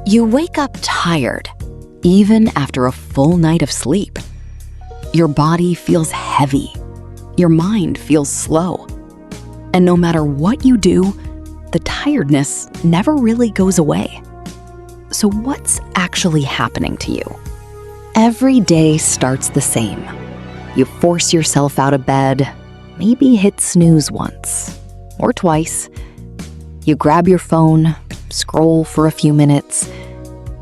You wake up tired, even after a full night of sleep. Your body feels heavy. Your mind feels slow. And no matter what you do, the tiredness never really goes away. So what's actually happening to you? Every day starts the same. You force yourself out of bed, maybe hit snooze once or twice. You grab your phone, scroll for a few minutes,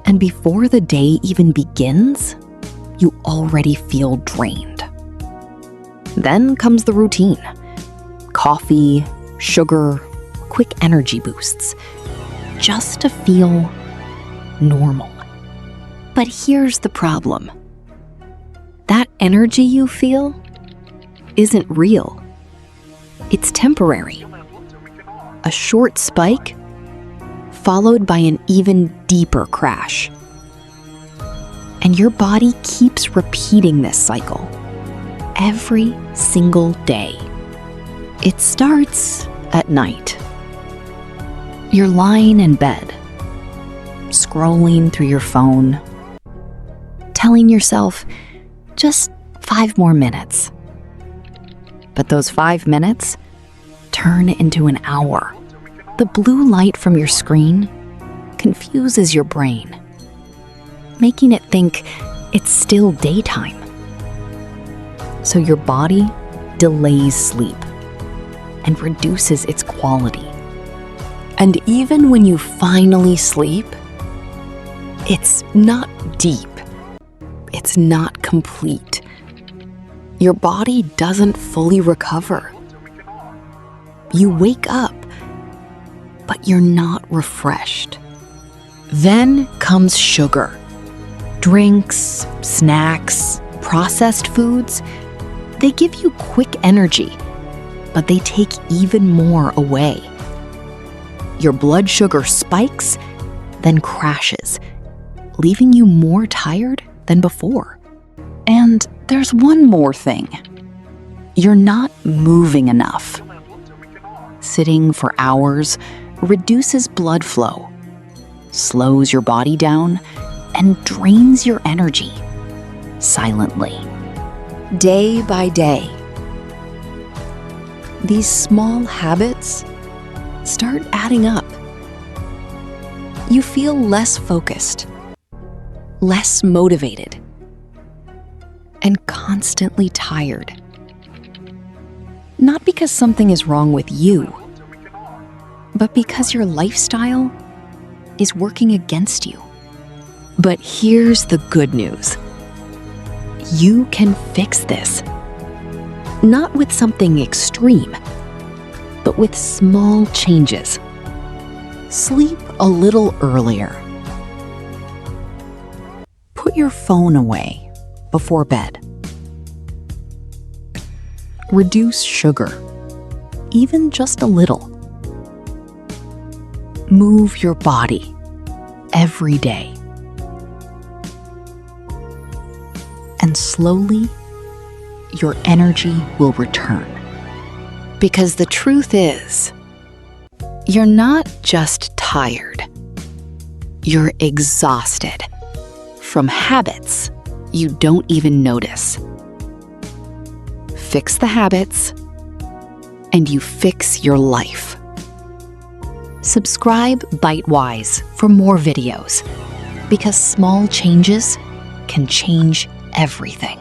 and before the day even begins, you already feel drained. Then comes the routine. Coffee, sugar, quick energy boosts, just to feel normal. But here's the problem. That energy you feel isn't real. It's temporary. A short spike, followed by an even deeper crash. And your body keeps repeating this cycle every single day. It starts at night. You're lying in bed, scrolling through your phone, telling yourself, just 5 more minutes. But those 5 minutes turn into an hour. The blue light from your screen confuses your brain, making it think it's still daytime. So your body delays sleep and reduces its quality. And even when you finally sleep, it's not deep. It's not complete. Your body doesn't fully recover. You wake up, but you're not refreshed. Then comes sugar. Drinks, snacks, processed foods, they give you quick energy, but they take even more away. Your blood sugar spikes, then crashes, leaving you more tired than before. And there's one more thing. You're not moving enough. Sitting for hours reduces blood flow, slows your body down, and drains your energy silently. Day by day, these small habits start adding up. You feel less focused, less motivated, and constantly tired. Not because something is wrong with you, but because your lifestyle is working against you. But here's the good news. You can fix this. Not with something extreme, but with small changes. Sleep a little earlier. Put your phone away before bed. Reduce sugar, even just a little. Move your body every day. And slowly, your energy will return. Because the truth is, you're not just tired. You're exhausted from habits you don't even notice. Fix the habits, and you fix your life. Subscribe BiteWise for more videos, because small changes can change everything.